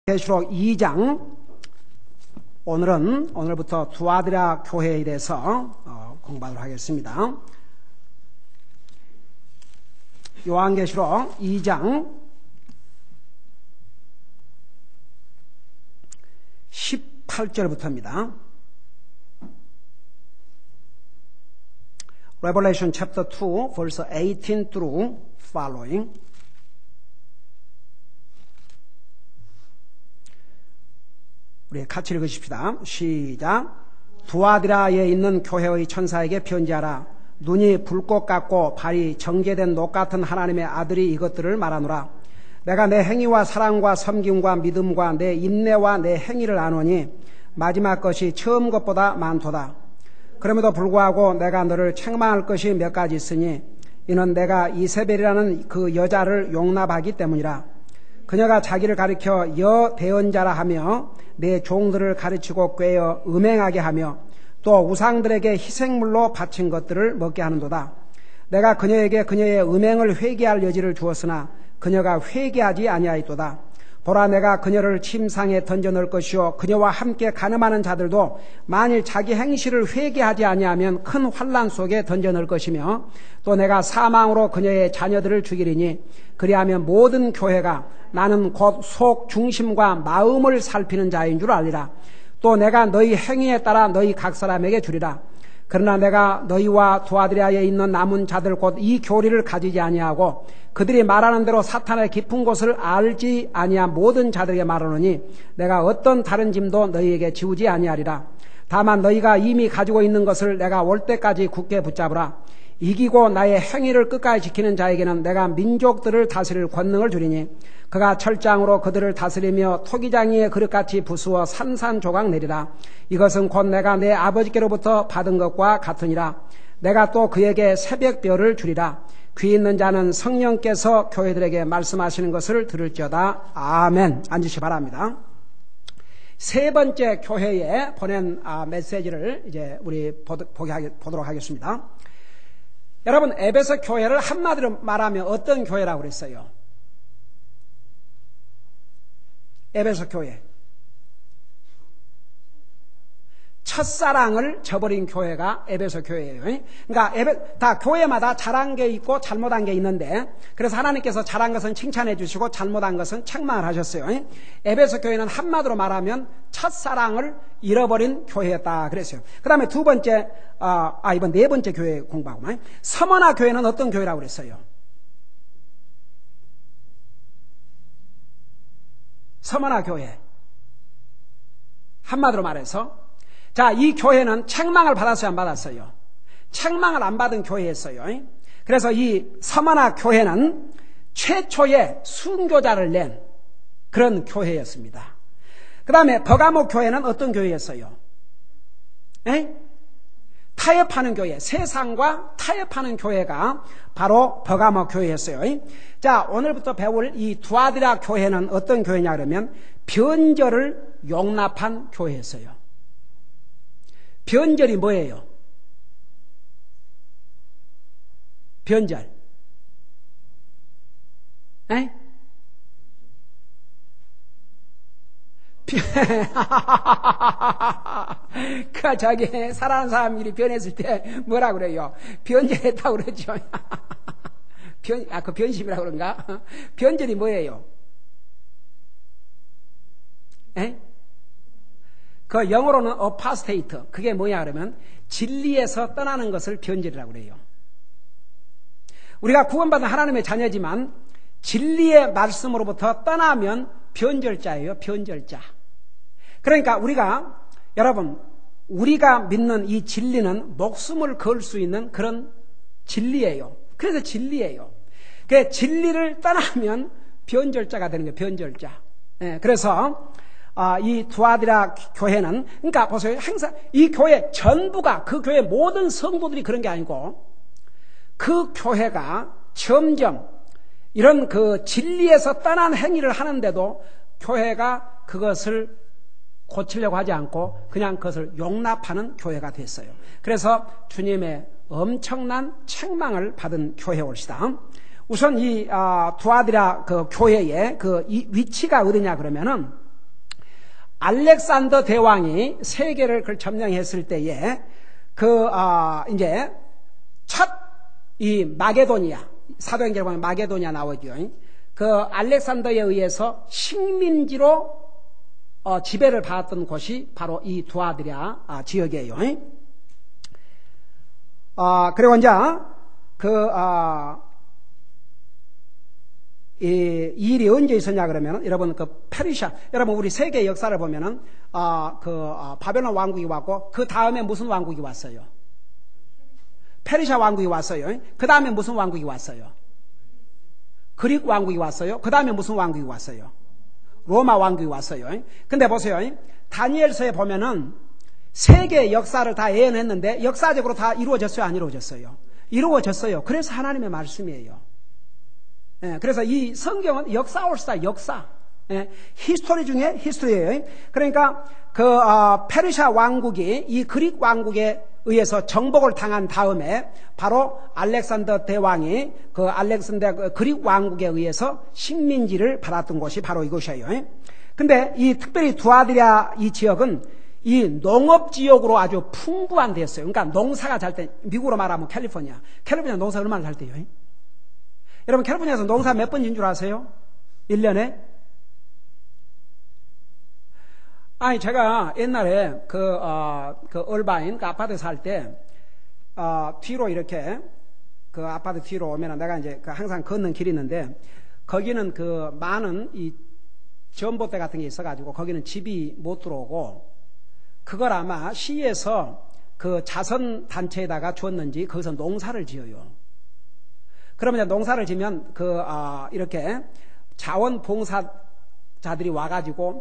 계시록 2장, 오늘부터 두아디라 교회에 대해서 공부하도록 하겠습니다. 요한계시록 2장 18절부터입니다. Revelation chapter 2, verse 18 through following. 우리 같이 읽으십시다. 시작. 두아디라에 있는 교회의 천사에게 편지하라. 눈이 불꽃 같고 발이 정제된 녹 같은 하나님의 아들이 이것들을 말하노라. 내가 내 행위와 사랑과 섬김과 믿음과 내 인내와 내 행위를 아노니 마지막 것이 처음 것보다 많도다. 그럼에도 불구하고 내가 너를 책망할 것이 몇 가지 있으니 이는 내가 이세벨이라는 그 여자를 용납하기 때문이라. 그녀가 자기를 가리켜 여대언자라 하며 내 종들을 가르치고 꾀어 음행하게 하며 또 우상들에게 희생물로 바친 것들을 먹게 하는도다. 내가 그녀에게 그녀의 음행을 회개할 여지를 주었으나 그녀가 회개하지 아니하였도다. 보라, 내가 그녀를 침상에 던져 넣을 것이요 그녀와 함께 간음하는 자들도 만일 자기 행실을 회개하지 아니하면 큰 환난 속에 던져 넣을 것이며 또 내가 사망으로 그녀의 자녀들을 죽이리니 그리하면 모든 교회가 나는 곧 속 중심과 마음을 살피는 자인 줄 알리라. 또 내가 너희 행위에 따라 너희 각 사람에게 주리라. 그러나 내가 너희와 두아디라에 있는 남은 자들 곧 이 교리를 가지지 아니하고 그들이 말하는 대로 사탄의 깊은 곳을 알지 아니한 모든 자들에게 말하노니 내가 어떤 다른 짐도 너희에게 지우지 아니하리라. 다만 너희가 이미 가지고 있는 것을 내가 올 때까지 굳게 붙잡으라. 이기고 나의 행위를 끝까지 지키는 자에게는 내가 민족들을 다스릴 권능을 주리니 그가 철장으로 그들을 다스리며 토기장이의 그릇같이 부수어 산산조각 내리라. 이것은 곧 내가 내 아버지께로부터 받은 것과 같으니라. 내가 또 그에게 새벽별을 주리라. 귀 있는 자는 성령께서 교회들에게 말씀하시는 것을 들을지어다. 아멘. 앉으시 바랍니다. 세 번째 교회에 보낸 메시지를 이제 우리 보도록 하겠습니다. 여러분, 에베소 교회를 한마디로 말하면 어떤 교회라고 그랬어요? 에베소 교회. 첫사랑을 저버린 교회가 에베소 교회예요. 그러니까 다 교회마다 잘한 게 있고 잘못한 게 있는데, 그래서 하나님께서 잘한 것은 칭찬해 주시고 잘못한 것은 책망을 하셨어요. 에베소 교회는 한마디로 말하면 첫사랑을 잃어버린 교회였다 그랬어요. 그 다음에 두 번째, 이번 네 번째 교회 공부하고, 서머나 교회는 어떤 교회라고 그랬어요? 서머나 교회. 한마디로 말해서, 자, 이 교회는 책망을 받았어요, 안 받았어요? 책망을 안 받은 교회였어요. 그래서 이 서머나 교회는 최초의 순교자를 낸 그런 교회였습니다. 그 다음에 버가모 교회는 어떤 교회였어요? 타협하는 교회, 세상과 타협하는 교회가 바로 버가모 교회였어요. 자, 오늘부터 배울 이 두아디라 교회는 어떤 교회냐 그러면 변절을 용납한 교회였어요. 변절이 뭐예요? 변절. 저기 사랑하는 사람들이 변했을 때 뭐라 그래요? 변절했다고 그러죠. 그 변심이라고 그런가? 변절이 뭐예요? 그 영어로는 apostate. 그게 뭐냐 그러면 진리에서 떠나는 것을 변절이라고 그래요. 우리가 구원받은 하나님의 자녀지만 진리의 말씀으로부터 떠나면 변절자예요. 변절자. 그러니까 우리가 믿는 이 진리는 목숨을 걸 수 있는 그런 진리예요. 그래서 진리예요. 그 진리를 떠나면 변절자가 되는 거예요. 변절자. 그래서 이 두아디라 교회는, 그러니까 보세요. 항상 이 교회 전부가, 그 교회 모든 성도들이 그런 게 아니고 그 교회가 점점 이런 그 진리에서 떠난 행위를 하는데도 교회가 그것을 고치려고 하지 않고 그냥 그것을 용납하는 교회가 됐어요. 그래서 주님의 엄청난 책망을 받은 교회에 옵시다. 우선 이 두아디라 그 교회의 그 이 위치가 어디냐 그러면은 알렉산더 대왕이 세계를 그걸 점령했을 때에 이제 첫 이 마게도니아, 사도행전에 보면 마게도니아 나오죠. 그 알렉산더에 의해서 식민지로 지배를 받았던 곳이 바로 이 두아드랴 지역이에요. 그리고 이제 이 일이 언제 있었냐 그러면 여러분 페르시아, 여러분 우리 세계 역사를 보면은 바벨론 왕국이 왔고 그 다음에 무슨 왕국이 왔어요? 페르시아 왕국이 왔어요. 그 다음에 무슨 왕국이 왔어요? 그릭 왕국이 왔어요. 그 다음에 무슨 왕국이 왔어요? 로마 왕국이 왔어요. 근데 보세요. 다니엘서에 보면은 세계 역사를 다 예언했는데 역사적으로 다 이루어졌어요? 안 이루어졌어요? 이루어졌어요. 그래서 하나님의 말씀이에요. 그래서 이 성경은 역사올스타, 역사. 히스토리 중에 히스토리예요. 그러니까 페르시아 왕국이 이 그릭 왕국에 의해서 정복을 당한 다음에 바로 알렉산더 대왕이 알렉산더 그릭 왕국에 의해서 식민지를 받았던 곳이 바로 이곳이에요. 근데 이 특별히 두아드랴 이 지역은 이 농업 지역으로 아주 풍부한 데였어요. 그러니까 농사가 잘 때, 미국으로 말하면 캘리포니아 농사 얼마나 잘 돼요? 여러분 캘리포니아에서 농사 몇 번 진 줄 아세요? 1년에? 아니 제가 옛날에 얼바인 아파트 살 때 뒤로 이렇게 아파트 뒤로 오면은 내가 이제 항상 걷는 길이 있는데 거기는 많은 이 전봇대 같은 게 있어가지고 거기는 집이 못 들어오고 그걸 아마 시에서 자선 단체에다가 줬는지 거기서 농사를 지어요. 그러면 이제 농사를 지면 이렇게 자원봉사자들이 와가지고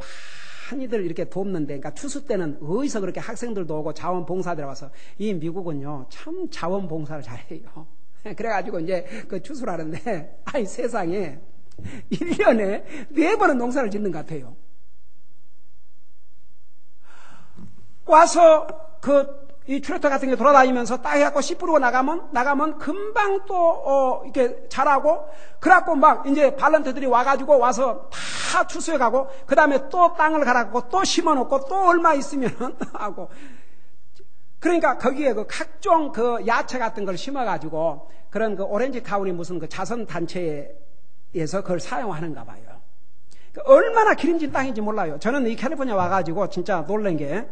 많이들 이렇게 돕는데, 그러니까 추수 때는 어디서 그렇게 학생들도 오고 자원봉사들이 와서 이 미국은요 참 자원봉사를 잘해요. 그래가지고 이제 추수를 하는데 아이 세상에 1년에 4번은 농사를 짓는 것 같아요. 와서 이 트랙터 같은 게 돌아다니면서 딱 해갖고 씨 뿌리고 나가면 금방 또 이렇게 자라고, 그래갖고 막 이제 발런트들이 와가지고 와서 다 추수해 가고, 그 다음에 또 땅을 갈아갖고 또 심어놓고 또 얼마 있으면은 하고, 그러니까 거기에 각종 야채 같은 걸 심어가지고 그런 오렌지 타운이 무슨 자선 단체에서 그걸 사용하는가 봐요. 얼마나 기름진 땅인지 몰라요. 저는 이 캘리포니아 와가지고 진짜 놀란 게,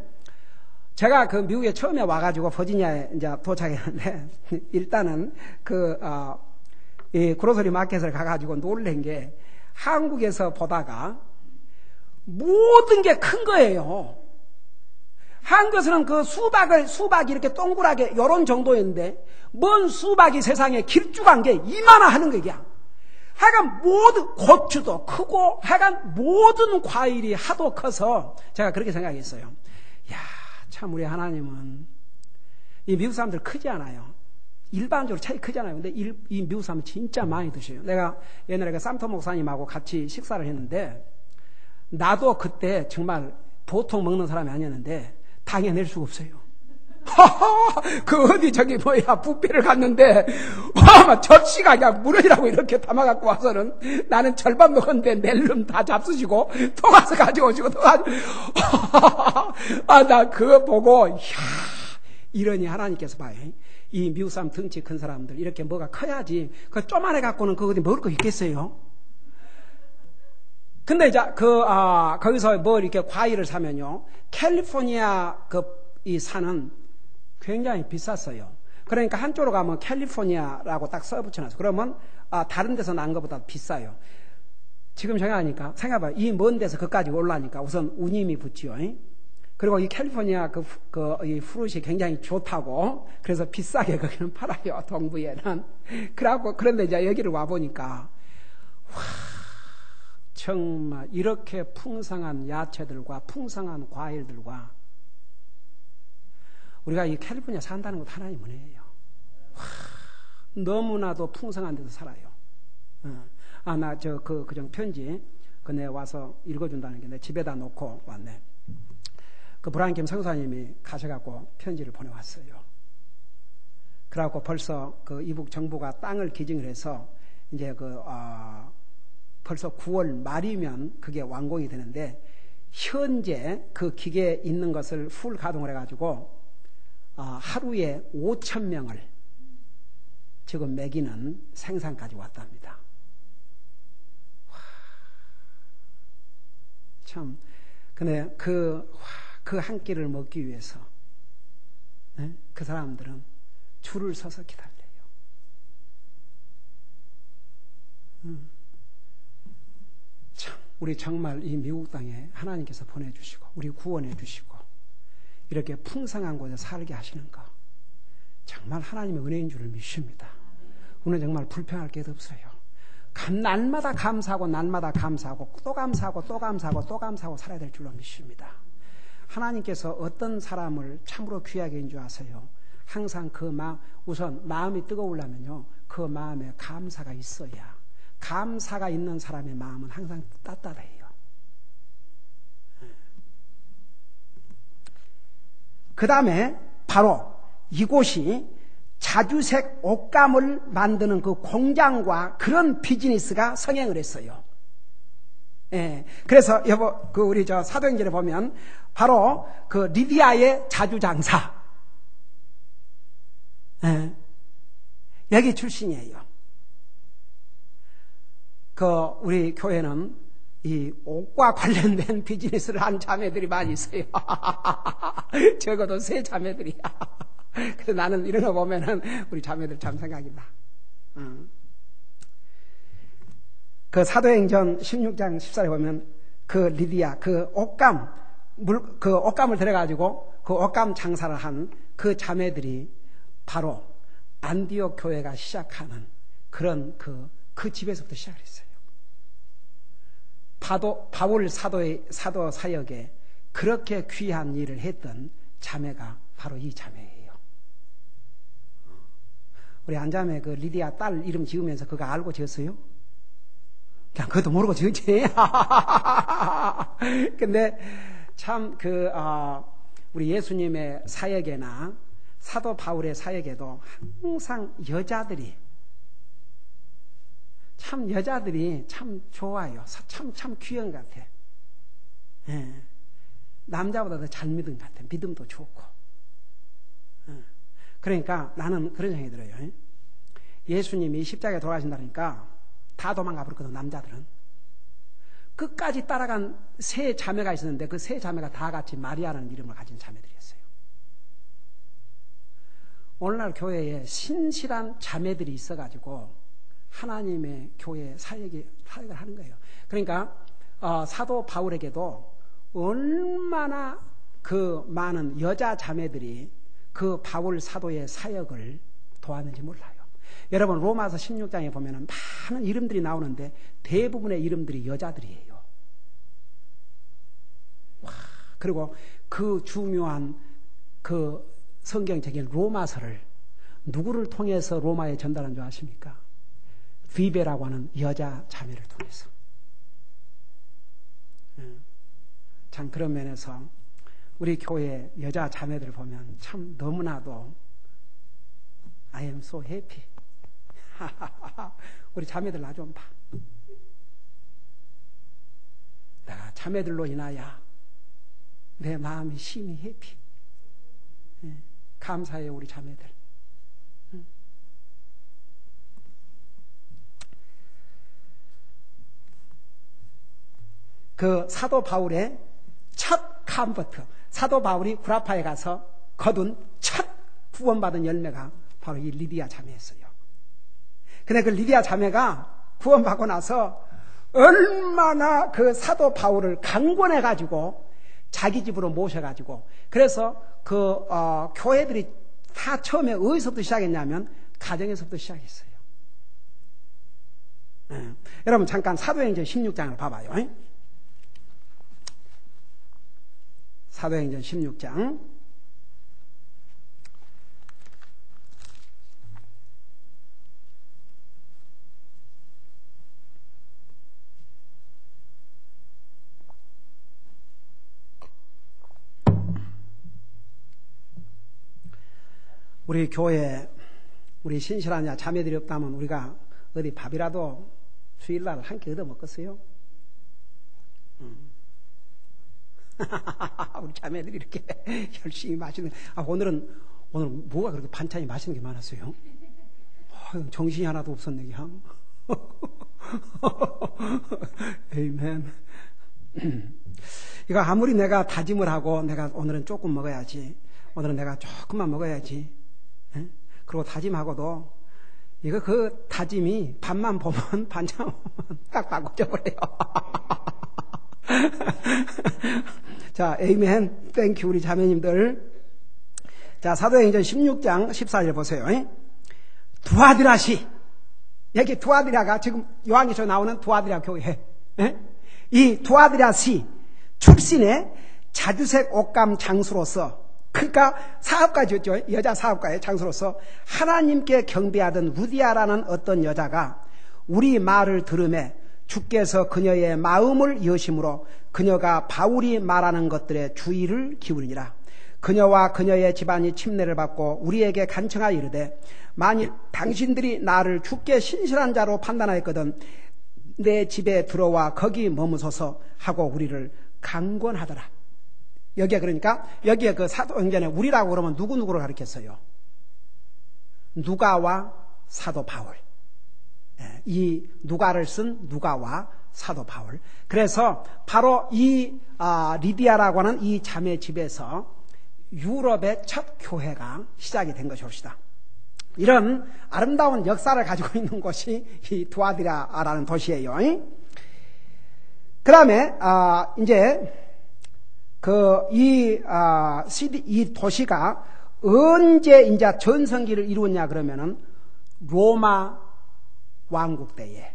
제가 미국에 처음에 와가지고 버지니아에 이제 도착했는데, 일단은 이 그로서리 마켓을 가가지고 놀란 게, 한국에서 보다가 모든 게 큰 거예요. 한국에서는 수박이 이렇게 동그랗게 요런 정도였는데, 먼 수박이 세상에 길쭉한 게 이만하 하는 거야. 하여간 모든 고추도 크고, 하여간 모든 과일이 하도 커서 제가 그렇게 생각했어요. 참 우리 하나님은, 이 미국 사람들 크지 않아요. 일반적으로 차이 크잖아요. 근데 이 미국 사람은 진짜 많이 드셔요. 내가 옛날에 쌈터 목사님하고 같이 식사를 했는데, 나도 그때 정말 보통 먹는 사람이 아니었는데 당해낼 수가 없어요. 어디 뷔페를 갔는데 막 접시가 그냥 물이라고 이렇게 담아갖고 와서는 나는 절반 먹었는데 낼름 다 잡수시고 또 가서 가져오시고 또 가지고 나 그거 보고 이러니 하나님께서 봐요. 이 미국 사람 덩치 큰 사람들 이렇게 뭐가 커야지 그 쪼만해 갖고는 그거 어디 먹을 거 있겠어요? 근데 이제 거기서 뭐 이렇게 과일을 사면요, 캘리포니아 이 산은 굉장히 비쌌어요. 그러니까 한쪽으로 가면 캘리포니아라고 딱 써붙여놨어요. 그러면 다른 데서 난 것보다 비싸요. 지금 생각해봐요. 이 먼 데서 그까지 올라니까 우선 운임이 붙지요. 그리고 이 캘리포니아 이 fruit이 굉장히 좋다고 그래서 비싸게 거기는 팔아요. 동부에는. 그런데 이제 여기를 와보니까 정말 이렇게 풍성한 야채들과 풍성한 과일들과, 우리가 이 캘리포니아 산다는 것도 하나님 은혜예요. 너무나도 풍성한 데서 살아요. 나 그정 편지 내 와서 읽어준다는 게 내 집에다 놓고 왔네. 브라임 성사님이 가셔갖고 편지를 보내왔어요. 그래갖고 벌써 이북 정부가 땅을 기증을 해서 이제 벌써 9월 말이면 그게 완공이 되는데, 현재 그 기계에 있는 것을 풀 가동을 해가지고 하루에 5,000명을 지금 먹이는 생산까지 왔답니다. 참, 근데 그 한 끼를 먹기 위해서 그 사람들은 줄을 서서 기다려요. 참, 우리 정말 이 미국 땅에 하나님께서 보내주시고 우리 구원해 주시고 이렇게 풍성한 곳에 살게 하시는 거 정말 하나님의 은혜인 줄을 믿습니다. 오늘 정말 불평할 게 없어요. 날마다 감사하고 날마다 감사하고 또 감사하고 또 감사하고 또 감사하고 살아야 될 줄로 믿습니다. 하나님께서 어떤 사람을 참으로 귀하게 인 줄 아세요? 항상 우선 마음이 뜨거우려면요 그 마음에 감사가 있어야, 감사가 있는 사람의 마음은 항상 따뜻해요. 그 다음에 바로 이곳이 자주색 옷감을 만드는 그 공장과 그런 비즈니스가 성행을 했어요. 예. 그래서 우리 사도행전에 보면 바로 그 리디아의 자주장사. 예. 여기 출신이에요. 우리 교회는 이 옷과 관련된 비즈니스를 한 자매들이 많이 있어요. 적어도 3자매들이야. 그래서 나는 이런 거 보면은 우리 자매들 참 생각이 나. 그 사도행전 16장 14절에 보면 그 리디아, 그 옷감을 들여가지고 그 옷감 장사를 한 그 자매들이 바로 안디옥 교회가 시작하는 그런 그 집에서부터 시작을 했어요. 바울 사도 사역에 그렇게 귀한 일을 했던 자매가 바로 이 자매예요. 우리 안자매 그 리디아 딸 이름 지으면서 그거 알고 지었어요? 그냥 그것도 모르고 지었지. 근데 참 우리 예수님의 사역에나 사도 바울의 사역에도 항상 여자들이 참 좋아요. 참 귀한 것 같아. 예. 남자보다 더 잘 믿은 것 같아. 믿음도 좋고. 그러니까 나는 그런 생각이 들어요. 예수님이 십자가에 돌아가신다니까 다 도망가 버렸거든, 남자들은. 끝까지 따라간 3자매가 있었는데 그 3자매가 다 같이 마리아라는 이름을 가진 자매들이었어요. 오늘날 교회에 신실한 자매들이 있어가지고 하나님의 교회 사역을 하는 거예요. 그러니까 사도 바울에게도 얼마나 그 많은 여자 자매들이 그 바울 사도의 사역을 도왔는지 몰라요. 여러분 로마서 16장에 보면 많은 이름들이 나오는데 대부분의 이름들이 여자들이에요. 그리고 그 중요한 그 성경책인 로마서를 누구를 통해서 로마에 전달한 줄 아십니까? 비베라고 하는 여자 자매를 통해서. 참 그런 면에서 우리 교회 여자 자매들 보면 참 너무나도 I am so happy. 우리 자매들 나 좀 봐. 내가 자매들로 인하여 내 마음이 심히 해피. 감사해요 우리 자매들. 그 사도 바울의 첫 컨버트, 사도 바울이 구라파에 가서 거둔 첫 구원받은 열매가 바로 이 리디아 자매였어요. 근데 그 리디아 자매가 구원받고 나서 얼마나 그 사도 바울을 강권해가지고 자기 집으로 모셔가지고, 그래서 교회들이 다 처음에 어디서부터 시작했냐면 가정에서부터 시작했어요. 여러분 잠깐 사도행전 16장을 봐봐요. 사도행전 16장 우리 교회 우리 신실한 자매들이 없다면 우리가 어디 밥이라도 주일날 한 끼 얻어 먹겠어요? 우리 자매들이 이렇게 열심히 마시는. 오늘 뭐가 그렇게 반찬이 맛있는 게 많았어요? 정신이 하나도 없었네, 그냥. 에이멘. 이거 아무리 내가 다짐을 하고 내가 오늘은 조금 먹어야지, 오늘은 내가 조금만 먹어야지, 에? 그리고 다짐하고도 이거 그 다짐이 밥만 보면 반찬 보면 딱 바꿔져 버려요. 자, 에이멘. 땡큐 우리 자매님들. 자, 사도행전 16장 14절 보세요. 두아디라시. 여기 두아디라가 지금 요한계시록에 나오는 두아디라 교회. 이 두아디라시 출신의 자주색 옷감 장수로서, 그러니까 사업가였죠. 여자 사업가의 장수로서 하나님께 경배하던 루디아라는 어떤 여자가 우리 말을 들으매 주께서 그녀의 마음을 여심으로 그녀가 바울이 말하는 것들에 주의를 기울이니라. 그녀와 그녀의 집안이 침례를 받고 우리에게 간청하여 이르되 만일 당신들이 나를 주께 신실한 자로 판단하였거든 내 집에 들어와 거기 머무소서 하고 우리를 강권하더라. 여기에 그러니까 여기에 그 사도행전에 우리라고 그러면 누구누구를 가리켰어요? 누가와 사도 바울. 이 누가를 쓴 누가와 사도 바울. 그래서 바로 이 리디아라고 하는 이 자매 집에서 유럽의 첫 교회가 시작이 된 것이옵시다. 이런 아름다운 역사를 가지고 있는 곳이 이 두아디라라는 도시예요. 그 다음에 이제 이 도시가 언제 이제 전성기를 이루었냐 그러면은 로마 왕국 때에,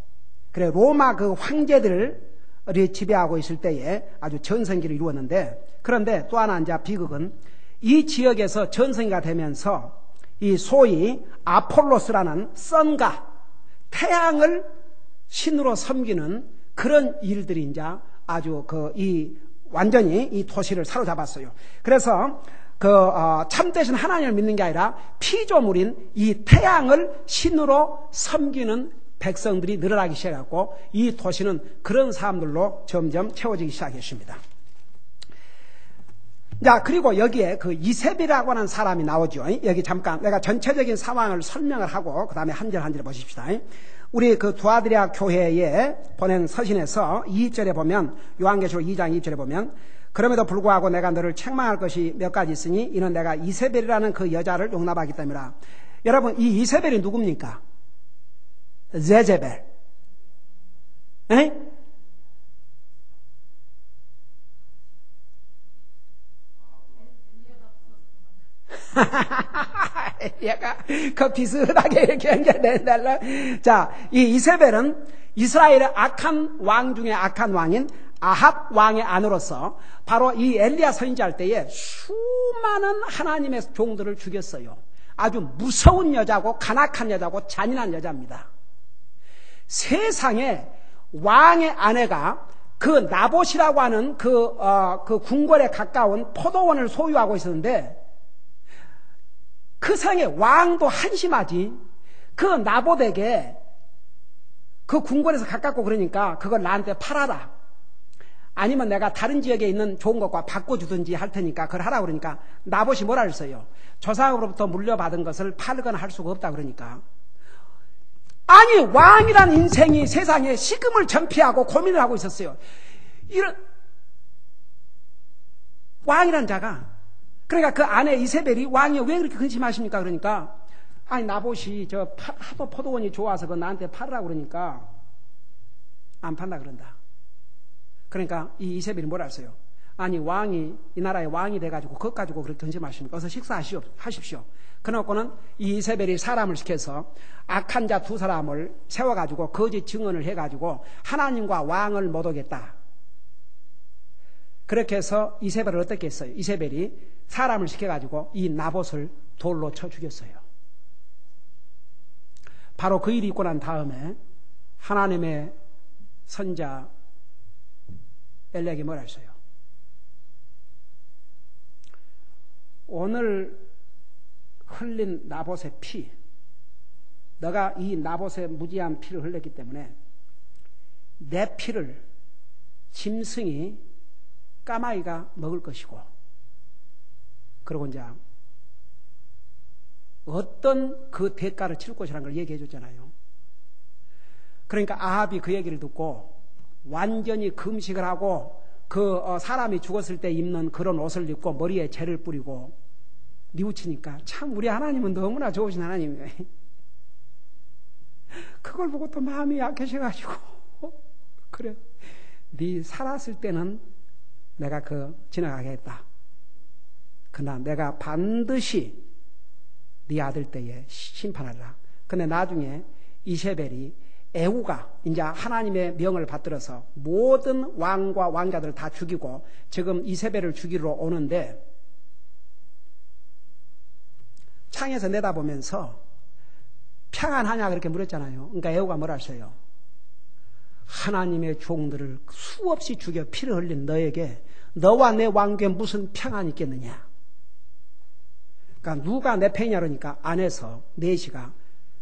그래 로마 그 황제들이 지배하고 있을 때에 아주 전성기를 이루었는데, 그런데 또 하나 이제 비극은 이 지역에서 전성기가 되면서 이 소위 아폴로스라는 선과 태양을 신으로 섬기는 그런 일들이 이제 아주 완전히 이 도시를 사로잡았어요. 그래서 참되신 하나님을 믿는 게 아니라 피조물인 이 태양을 신으로 섬기는 백성들이 늘어나기 시작했고, 이 도시는 그런 사람들로 점점 채워지기 시작했습니다. 자, 그리고 여기에 그 이세벨이라고 하는 사람이 나오죠. 여기 잠깐 내가 전체적인 상황을 설명을 하고 그 다음에 한 절 한 절 보십시다. 우리 그 두아디라 교회에 보낸 서신에서 2절에 보면, 요한계시록 2장 2절에 보면, 그럼에도 불구하고 내가 너를 책망할 것이 몇 가지 있으니 이는 내가 이세벨이라는 그 여자를 용납하기 때문이라. 여러분, 이 이세벨이 누굽니까? 제제벨. 에? 얘가 그 비슷하게 이렇게 연결된다. 자, 이 이세벨은 이스라엘의 악한 왕 중에 악한 왕인 아합 왕의 아내로서 바로 이 엘리야 선지할 때에 수많은 하나님의 종들을 죽였어요. 아주 무서운 여자고 간악한 여자고 잔인한 여자입니다. 세상에 왕의 아내가 그 나봇이라고 하는 그 궁궐에 가까운 포도원을 소유하고 있었는데, 그 상에 왕도 한심하지. 그 나봇에게 그 궁궐에서 가깝고 그러니까 그걸 나한테 팔아라. 아니면 내가 다른 지역에 있는 좋은 것과 바꿔주든지 할 테니까 그걸 하라 그러니까 나봇이 뭐라 그랬어요? 조상으로부터 물려받은 것을 팔거나 할 수가 없다 그러니까. 아니, 왕이란 인생이 세상에 식음을 전폐하고 고민을 하고 있었어요. 이런 왕이란 자가, 그러니까 그 아내 이세벨이 왕이 왜 그렇게 근심하십니까? 그러니까 아니 나봇이 하도 포도원이 좋아서 그 나한테 팔으라고 그러니까 안 판다 그런다. 그러니까 이 이세벨이 뭐라 했어요? 아니 왕이 이 나라의 왕이 돼가지고 그것 가지고 그렇게 근심하십니까? 어서 식사하십시오. 그래놓고는 이 이세벨이 사람을 시켜서 악한 자 2사람을 세워가지고 거짓 증언을 해가지고 하나님과 왕을 못 오겠다. 그렇게 해서 이세벨을 어떻게 했어요? 이세벨이 사람을 시켜가지고 이 나봇을 돌로 쳐 죽였어요. 바로 그 일이 있고 난 다음에 하나님의 선자 엘리야에게 뭐라 했어요? 오늘 흘린 나봇의 피, 너가 이 나봇의 무지한 피를 흘렸기 때문에 내 피를 짐승이 까마귀가 먹을 것이고, 그리고 이제 어떤 그 대가를 치를 것이라는 걸 얘기해 줬잖아요. 그러니까 아합이 그 얘기를 듣고 완전히 금식을 하고 그 사람이 죽었을 때 입는 그런 옷을 입고 머리에 재를 뿌리고 뉘우치니까 참 우리 하나님은 너무나 좋으신 하나님이에요. 그걸 보고 또 마음이 약해져가지고 그래, 네 살았을 때는 내가 지나가게 했다. 그러나 내가 반드시 네 아들 때에 심판하리라. 근데 나중에 이세벨이 애후가 이제 하나님의 명을 받들어서 모든 왕과 왕자들을 다 죽이고 지금 이세벨을 죽이러 오는데 창에서 내다보면서 평안하냐 그렇게 물었잖아요. 그러니까 애후가 뭐라 했어요? 하나님의 종들을 수없이 죽여 피를 흘린 너에게 너와 내 왕국에 무슨 평안이 있겠느냐. 그러니까 누가 내 편이냐 그러니까 안에서 내시가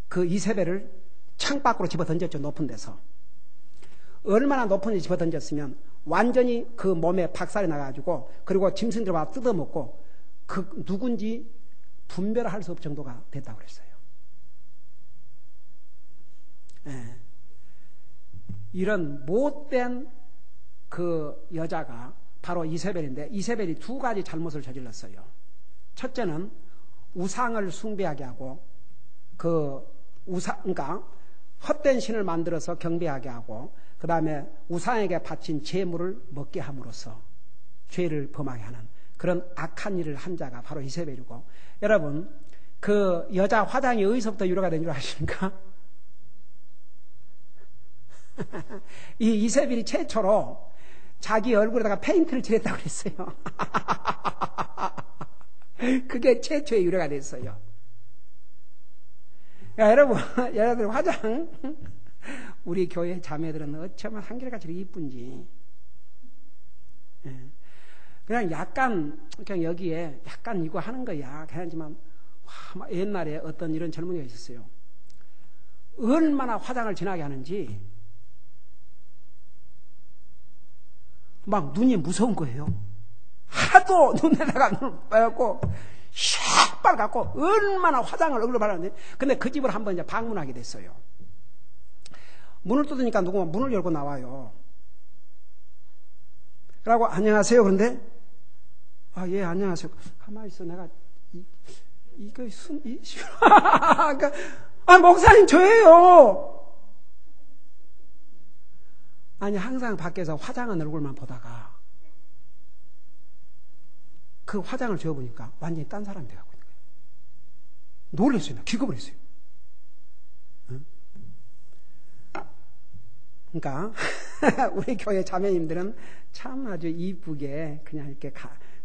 그 이세벨을 창밖으로 집어 던졌죠. 높은 데서. 얼마나 높은 데 집어 던졌으면 완전히 그 몸에 박살이 나가지고 그리고 짐승들 와 뜯어먹고 그 누군지 분별할 수 없을 정도가 됐다고 그랬어요. 예. 이런 못된 그 여자가 바로 이세벨인데 이세벨이 두 가지 잘못을 저질렀어요. 첫째는 우상을 숭배하게 하고 그러니까 헛된 신을 만들어서 경배하게 하고 그 다음에 우상에게 바친 제물을 먹게 함으로써 죄를 범하게 하는 그런 악한 일을 한 자가 바로 이세벨이고, 여러분 그 여자 화장이 어디서부터 유래가 된 줄 아십니까? 이 이세벨이 최초로 자기 얼굴에다가 페인트를 칠했다고 그랬어요. 그게 최초의 유래가 됐어요. 야, 여러분 화장 우리 교회 자매들은 어쩌면 한결같이 이쁜지. 예. 그냥 약간 그냥 여기에 약간 이거 하는 거야. 그냥지만 옛날에 어떤 이런 젊은이가 있었어요. 얼마나 화장을 진하게 하는지 막 눈이 무서운 거예요. 하도 눈에다가 눈을 빨갛고 시뻘겋고 얼마나 화장을 얼굴에 바르는데, 근데 그 집을 한번 이제 방문하게 됐어요. 문을 뜯으니까 누구가 문을 열고 나와요. 그러고 안녕하세요. 그런데 예 안녕하세요. 가만히 있어. 내가 목사님 저예요. 아니 항상 밖에서 화장한 얼굴만 보다가 그 화장을 지워보니까 완전히 딴 사람이 돼가고 있는 거예요. 놀랐어요. 기겁을 했어요. 응? 그러니까 우리 교회 자매님들은 참 아주 이쁘게 그냥 이렇게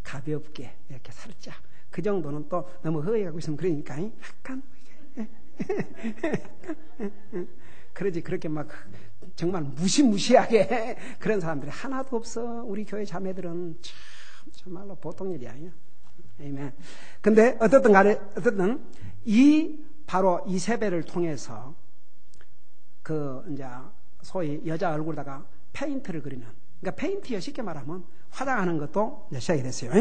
가볍게 이렇게 살짝 그 정도는 또 너무 허해가고 있으면 그러니까 약간 그러지 그렇게 막 정말 무시무시하게 그런 사람들이 하나도 없어. 우리 교회 자매들은 정말로 보통 일이 아니야. 아멘. 근데 어쨌든 간에 바로 이세벨을 통해서 이제 소위 여자 얼굴에다가 페인트를 그리는, 그러니까 페인트요 쉽게 말하면 화장하는 것도 시작이 됐어요.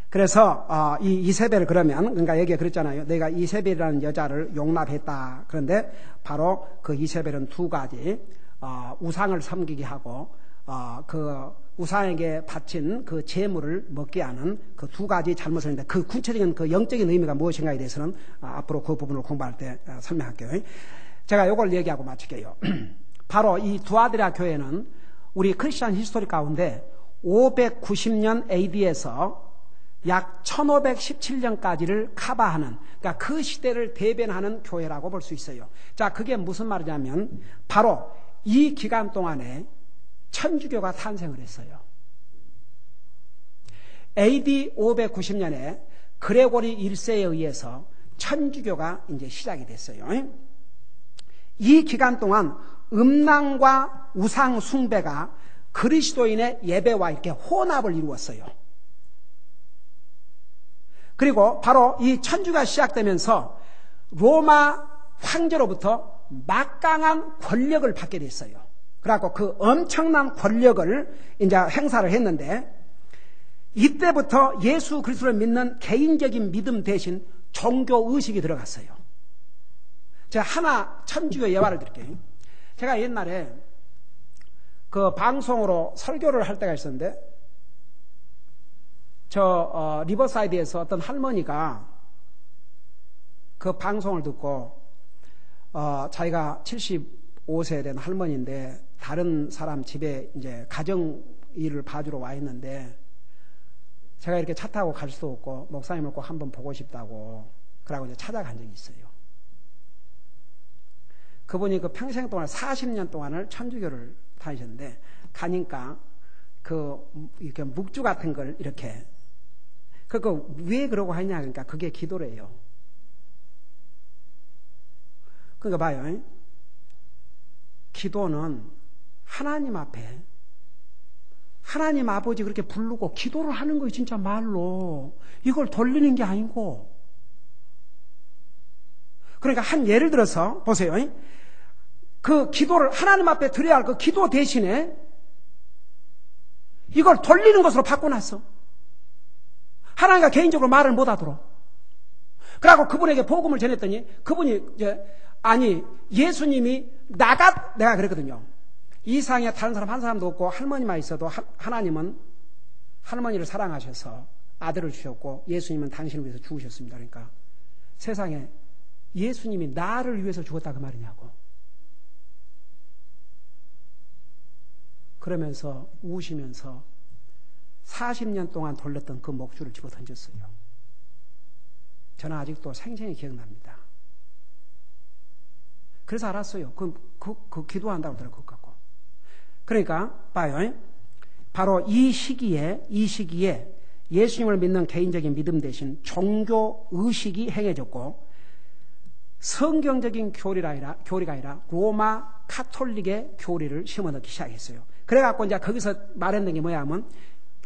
그래서 이 이세벨을 그러니까 여기에 그랬잖아요. 내가 이세벨이라는 여자를 용납했다. 그런데 바로 그 이세벨은 두 가지 우상을 섬기게 하고 그 우상에게 바친 그 제물을 먹게 하는 그 두 가지 잘못을 했는데 그 구체적인 그 영적인 의미가 무엇인가에 대해서는 앞으로 그 부분을 공부할 때 설명할게요. 제가 이걸 얘기하고 마칠게요. 바로 이 두아드라 교회는 우리 크리스천 히스토리 가운데 590년 AD에서 약 1517년까지를 커버하는, 그러니까 그 시대를 대변하는 교회라고 볼 수 있어요. 자, 그게 무슨 말이냐면 바로 이 기간 동안에 천주교가 탄생을 했어요. AD 590년에 그레고리 1세에 의해서 천주교가 이제 시작이 됐어요. 이 기간 동안 음란과 우상 숭배가 그리스도인의 예배와 이렇게 혼합을 이루었어요. 그리고 바로 이 천주가 시작되면서 로마 황제로부터 막강한 권력을 받게 됐어요. 그래갖고 그 엄청난 권력을 이제 행사를 했는데, 이때부터 예수 그리스도를 믿는 개인적인 믿음 대신 종교 의식이 들어갔어요. 제가 하나 천주교 예화를 드릴게요. 제가 옛날에 그 방송으로 설교를 할 때가 있었는데, 리버사이드에서 어떤 할머니가 그 방송을 듣고, 자기가 75세 된 할머니인데, 다른 사람 집에 이제 가정 일을 봐주러 와 있는데, 제가 이렇게 차 타고 갈 수도 없고, 목사님을 꼭 한번 보고 싶다고, 그러고 이제 찾아간 적이 있어요. 그분이 그 평생 동안 40년 동안을 천주교를 다니셨는데, 가니까 이렇게 묵주 같은 걸 이렇게, 왜 그러고 하냐, 그러니까 그게 기도래요. 그러니까 봐요. 기도는 하나님 앞에, 하나님 아버지 그렇게 부르고 기도를 하는 거예요, 진짜 말로. 이걸 돌리는 게 아니고. 그러니까 한 예를 들어서, 보세요. 그 기도를 하나님 앞에 드려야 할 그 기도 대신에 이걸 돌리는 것으로 바꿔놨어. 하나님과 개인적으로 말을 못 하도록. 그러고 그분에게 복음을 전했더니 그분이 아니 예수님이 내가 그랬거든요. 이 세상에 다른 사람 한 사람도 없고 할머니만 있어도 하나님은 할머니를 사랑하셔서 아들을 주셨고 예수님은 당신을 위해서 죽으셨습니다. 그러니까 세상에 예수님이 나를 위해서 죽었다 그 말이냐고. 그러면서 우시면서 40년 동안 돌렸던 그 목줄을 집어 던졌어요. 저는 아직도 생생히 기억납니다. 그래서 알았어요. 그 기도한다고 들어 그것 같고. 그러니까 봐요. 바로 이 시기에 예수님을 믿는 개인적인 믿음 대신 종교 의식이 행해졌고, 성경적인 교리가 아니라 로마 카톨릭의 교리를 심어넣기 시작했어요. 그래갖고 이제 거기서 말했는 게 뭐야 하면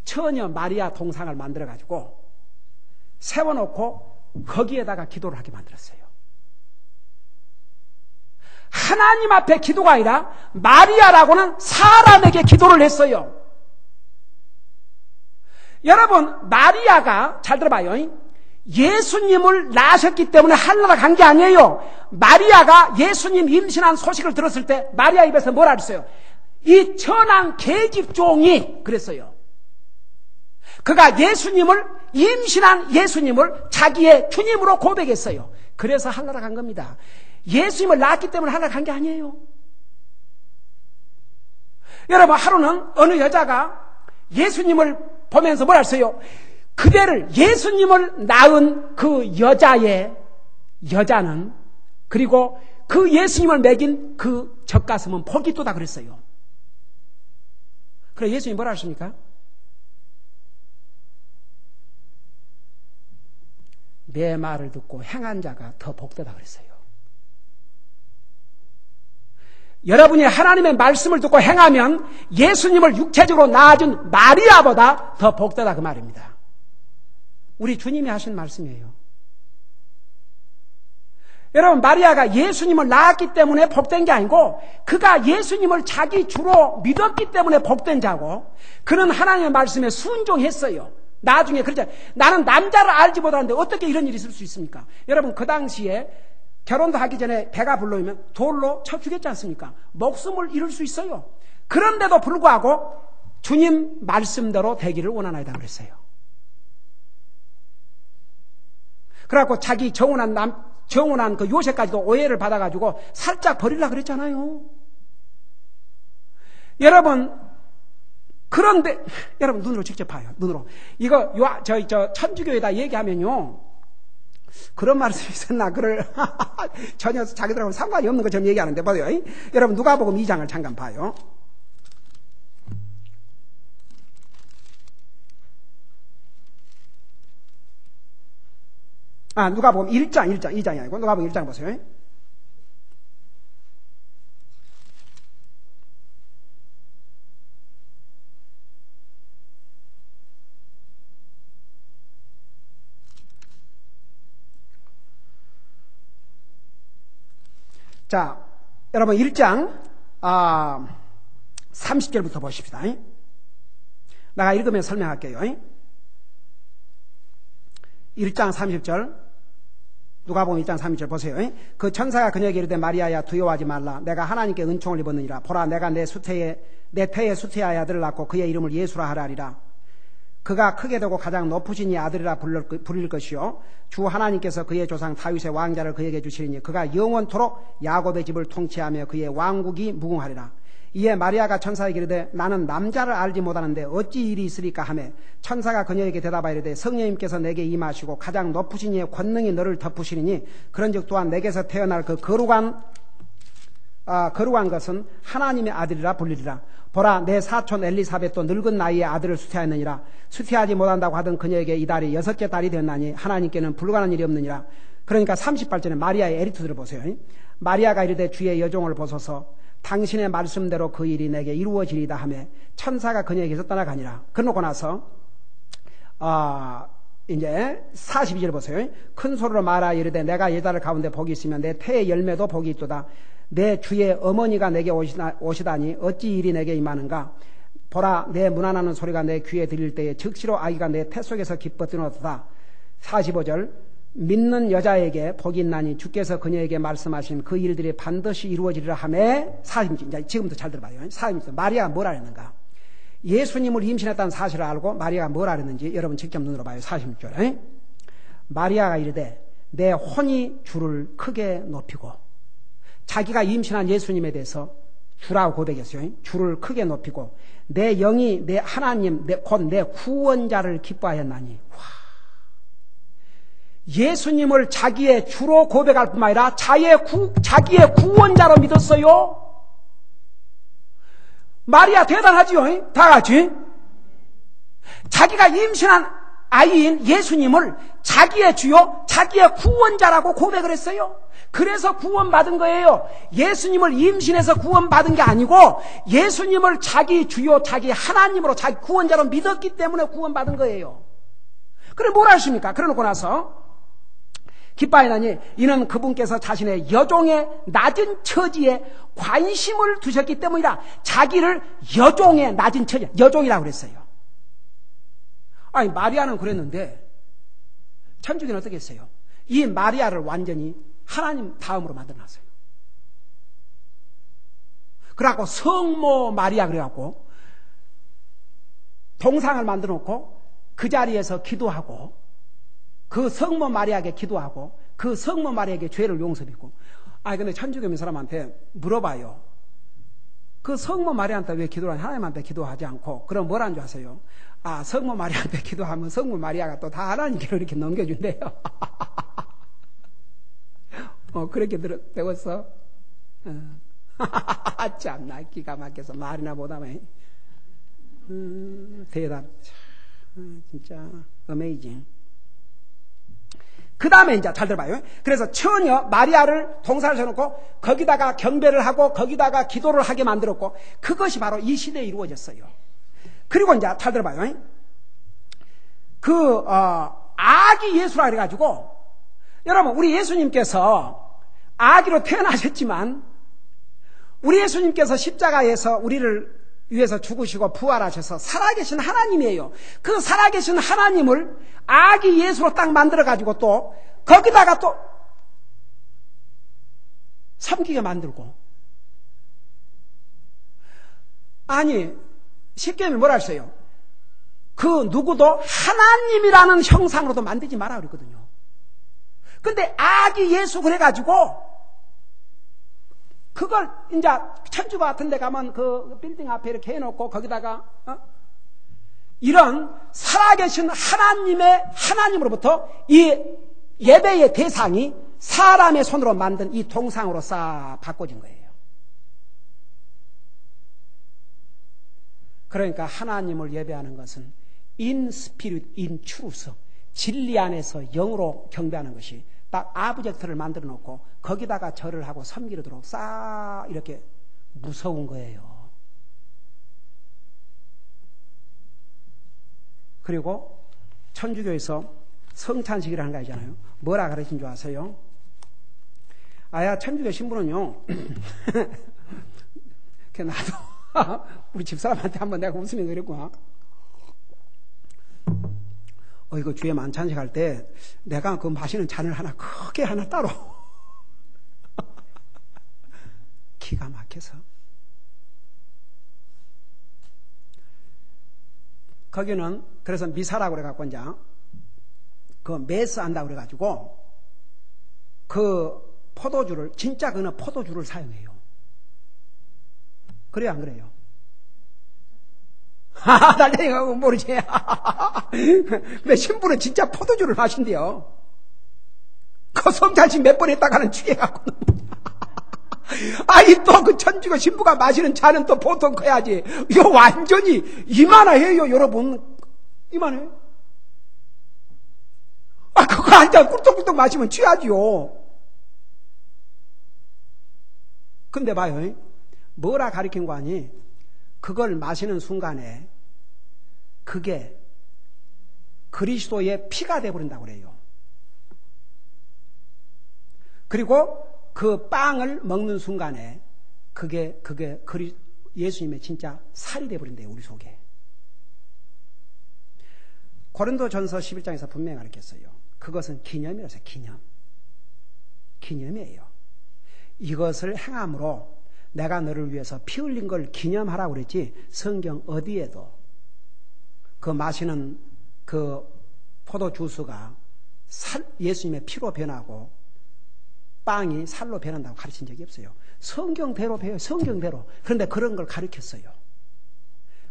처녀 마리아 동상을 만들어가지고 세워놓고 거기에다가 기도를 하게 만들었어요. 하나님 앞에 기도가 아니라 마리아라고는 사람에게 기도를 했어요. 여러분, 마리아가 잘 들어봐요. 예수님을 낳으셨기 때문에 하늘나라 간 게 아니에요. 마리아가 예수님 임신한 소식을 들었을 때 마리아 입에서 뭐라 했어요? 이 천한 계집종이 그랬어요. 그가 임신한 예수님을 자기의 주님으로 고백했어요. 그래서 하늘나라 간 겁니다. 예수님을 낳았기 때문에 하늘나라 간 게 아니에요. 여러분, 하루는 어느 여자가 예수님을 보면서 뭐라 했어요? 그대를, 예수님을 낳은 그 여자는, 그리고 그 예수님을 먹인 그 젖가슴은 복이 있도다 그랬어요. 그래 예수님이 뭐라 하십니까? 내 말을 듣고 행한 자가 더 복되다 그랬어요. 여러분이 하나님의 말씀을 듣고 행하면 예수님을 육체적으로 낳아준 마리아보다 더 복되다 그 말입니다. 우리 주님이 하신 말씀이에요. 여러분, 마리아가 예수님을 낳았기 때문에 복된 게 아니고 그가 예수님을 자기 주로 믿었기 때문에 복된 자고, 그는 하나님의 말씀에 순종했어요. 나중에 그러잖아요. 나는 남자를 알지 못하는데 어떻게 이런 일이 있을 수 있습니까? 여러분, 그 당시에 결혼도 하기 전에 배가 불러오면 돌로 쳐 죽였지 않습니까? 목숨을 잃을 수 있어요. 그런데도 불구하고 주님 말씀대로 되기를 원하나이다 그랬어요. 그래갖고 자기 정혼한 그 요셉까지도 오해를 받아가지고 살짝 버리려고 그랬잖아요. 여러분, 그런데, 여러분, 눈으로 직접 봐요. 눈으로. 이거, 천주교에다 얘기하면요. 그런 말씀이 있었나? 전혀 자기들하고 상관이 없는 것처럼 얘기하는데, 봐요. 여러분, 누가복음 2장을 잠깐 봐요. 누가복음 2장이 아니고, 누가복음 1장 보세요. 자, 여러분 1장 30절부터 보십시다. 내가 읽으면 설명할게요. 1장 30절, 누가복음 1장 30절 보세요. 그 천사가 그녀에게 이르되 마리아야 두려워하지 말라. 내가 하나님께 은총을 입었느니라. 보라 내가 내 태에 수태의 아들을 낳고 그의 이름을 예수라 하라리라. 그가 크게 되고 가장 높으신 이 아들이라 부릴 것이요 주 하나님께서 그의 조상 다윗의 왕자를 그에게 주시리니 그가 영원토록 야곱의 집을 통치하며 그의 왕국이 무궁하리라. 이에 마리아가 천사에게 이르되 나는 남자를 알지 못하는데 어찌 일이 있으리까 하매 천사가 그녀에게 대답하여 이르되 성령님께서 내게 임하시고 가장 높으신 이의 권능이 너를 덮으시리니 그런즉 또한 내게서 태어날 그 거룩한 것은 하나님의 아들이라 불리리라. 보라 내 사촌 엘리사벳도 늙은 나이에 아들을 수태하였느니라. 수태하지 못한다고 하던 그녀에게 이 달이 6째 달이 되었나니 하나님께는 불가능한 일이 없느니라. 그러니까 38절에 마리아의 에리투드를 보세요. 마리아가 이르되 주의 여종을 보소서 당신의 말씀대로 그 일이 내게 이루어지리다 하며 천사가 그녀에게서 떠나가니라. 그러고 나서 이제 42절 보세요. 큰 소리로 말하 이르되 내가 여자들 가운데 복이 있으면 내 태의 열매도 복이 있도다. 내 주의 어머니가 내게 오시다니 어찌 일이 내게 임하는가. 보라 내 문안하는 소리가 내 귀에 들릴 때에 즉시로 아기가 내 태 속에서 기뻐 뛰노도다. 45절 믿는 여자에게 복이 있나니 주께서 그녀에게 말씀하신 그 일들이 반드시 이루어지리라 하매 40절 이제 지금부터 잘 들어봐요. 40절 마리아가 뭘 알았는가. 예수님을 임신했다는 사실을 알고 마리아가 뭘 알았는지 여러분 직접 눈으로 봐요. 40절 마리아가 이르되 내 혼이 주를 크게 높이고 자기가 임신한 예수님에 대해서 주라고 고백했어요. 주를 크게 높이고 내 영이 내 하나님 곧 내 구원자를 기뻐하였나니. 와. 예수님을 자기의 주로 고백할 뿐만 아니라 자기의 구원자로 믿었어요. 마리아 대단하지요. 다 같이 자기가 임신한 아이인 예수님을 자기의 주요 자기의 구원자라고 고백을 했어요. 그래서 구원받은 거예요. 예수님을 임신해서 구원받은 게 아니고 예수님을 자기 주요 자기 하나님으로 자기 구원자로 믿었기 때문에 구원받은 거예요. 그래 뭘 하십니까? 그러놓고 나서 기뻐하나니 이는 그분께서 자신의 여종의 낮은 처지에 관심을 두셨기 때문이라. 자기를 여종의 낮은 처지, 여종이라고 그랬어요. 아니 마리아는 그랬는데 천주교는 어떻게 했어요? 이 마리아를 완전히 하나님 다음으로 만들어놨어요. 그래갖고 성모 마리아 그래갖고 동상을 만들어놓고 그 자리에서 기도하고 그 성모 마리아에게 기도하고 그 성모 마리아에게 죄를 용서받고. 근데 천주교 사람한테 물어봐요. 그 성모 마리아한테 왜 기도를 하냐? 하나님한테 기도하지 않고 그럼 뭐라는 줄 아세요? 성모 마리아한테 기도하면 성모 마리아가 또 다 하나님께로 이렇게 넘겨준대요. 그렇게 배웠어? 참나 기가 막혀서 말이나 못하면 대답 진짜 어메이징. 그 다음에 이제 잘 들어봐요. 그래서 처녀 마리아를 동산을 세워놓고 거기다가 경배를 하고 거기다가 기도를 하게 만들었고 그것이 바로 이 시대에 이루어졌어요. 그리고 이제 잘 들어봐요. 아기 예수라 그래가지고 여러분 우리 예수님께서 아기로 태어나셨지만 우리 예수님께서 십자가에서 우리를 위해서 죽으시고 부활하셔서 살아계신 하나님이에요. 그 살아계신 하나님을 아기 예수로 딱 만들어가지고 또 거기다가 또 섬기게 만들고. 아니 쉽게 하면 뭐라 했어요? 그 누구도 하나님이라는 형상으로도 만들지 마라 그랬거든요. 근데 아기 예수 그래가지고 그걸 이제 천주교 같은 데 가면 그 빌딩 앞에 이렇게 해놓고 거기다가 이런 살아계신 하나님으로부터 이 예배의 대상이 사람의 손으로 만든 이 동상으로 싹 바꿔진 거예요. 그러니까 하나님을 예배하는 것은 in spirit, in truth, 진리 안에서 영으로 경배하는 것이 딱 아브젝트를 만들어 놓고 거기다가 절을 하고 섬기도록 싹 이렇게 무서운 거예요. 그리고 천주교에서 성찬식이라는 거 있잖아요. 뭐라 가르친 줄 아세요? 천주교 신부는요. 나도 우리 집사람한테 한번 내가 웃으면서 그랬구나. 이거 주에 만찬식 할 때 내가 그 마시는 잔을 하나 크게 하나 따로 기가 막혀서 거기는 그래서 미사라고 그래갖고 이제 그 메스 한다고 그래가지고 그 포도주를 진짜 그는 포도주를 사용해요. 그래요 안 그래요? 달팽이가 모르지. 근데 신부는 진짜 포도주를 마신대요. 그 성찬식 몇 번 했다가는 취해갖고. 아니 또 그 천주교 신부가 마시는 잔은 또 보통 커야지. 이거 완전히 이만해요 여러분. 이만해. 그거 한 잔 꿀떡꿀떡 마시면 취하지요. 근데 봐요. 뭐라 가르친 거 아니? 그걸 마시는 순간에 그게 그리스도의 피가 되어버린다고 그래요. 그리고 그 빵을 먹는 순간에 그게 예수님의 진짜 살이 되어버린대요, 우리 속에. 고린도전서 11장에서 분명히 가르쳤어요. 그것은 기념이라서 기념이에요. 이것을 행함으로 내가 너를 위해서 피 흘린 걸 기념하라고 그랬지 성경 어디에도 그 마시는 그 포도주스가 예수님의 피로 변하고 빵이 살로 변한다고 가르친 적이 없어요. 성경대로 배워요. 성경대로. 그런데 그런 걸 가르쳤어요.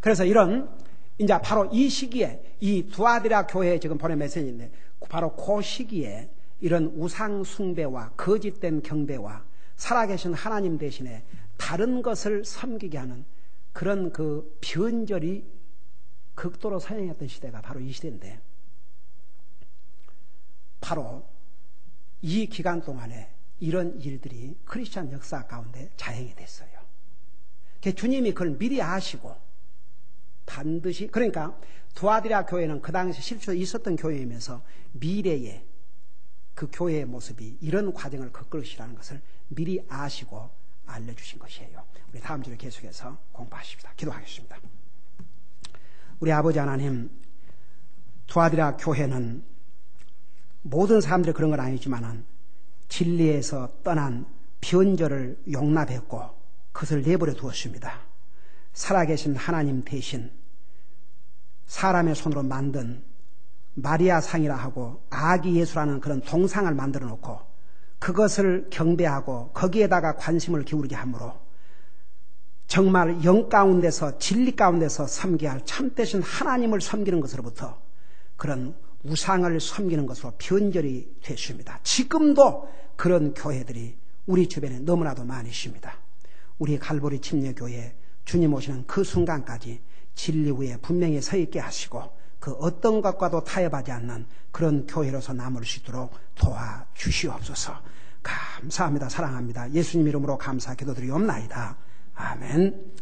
그래서 이제 바로 이 시기에 이 두아디라 교회에 지금 보낸 메시지인데 바로 그 시기에 이런 우상 숭배와 거짓된 경배와 살아계신 하나님 대신에 다른 것을 섬기게 하는 그런 그 변절이 극도로 사용했던 시대가 바로 이 시대인데 바로 이 기간 동안에 이런 일들이 크리스찬 역사 가운데 자행이 됐어요. 주님이 그걸 미리 아시고 반드시 그러니까 두아디라 교회는 그 당시 실제로 있었던 교회이면서 미래에 그 교회의 모습이 이런 과정을 겪을 것이라는 것을 미리 아시고 알려주신 것이에요. 우리 다음 주를 계속해서 공부하십시다. 기도하겠습니다. 우리 아버지 하나님, 두아디라 교회는 모든 사람들이 그런 건 아니지만은 진리에서 떠난 변절을 용납했고 그것을 내버려 두었습니다. 살아계신 하나님 대신 사람의 손으로 만든 마리아 상이라 하고 아기 예수라는 그런 동상을 만들어 놓고 그것을 경배하고 거기에다가 관심을 기울이게 하므로 정말 영 가운데서 진리 가운데서 섬겨야 할 참되신 하나님을 섬기는 것으로부터 그런 우상을 섬기는 것으로 변절이 됐습니다. 지금도 그런 교회들이 우리 주변에 너무나도 많이 있습니다. 우리 갈보리 침례교회 주님 오시는 그 순간까지 진리 위에 분명히 서 있게 하시고 그 어떤 것과도 타협하지 않는 그런 교회로서 남을 수 있도록 도와주시옵소서. 감사합니다. 사랑합니다. 예수님 이름으로 감사 기도드리옵나이다. 아멘.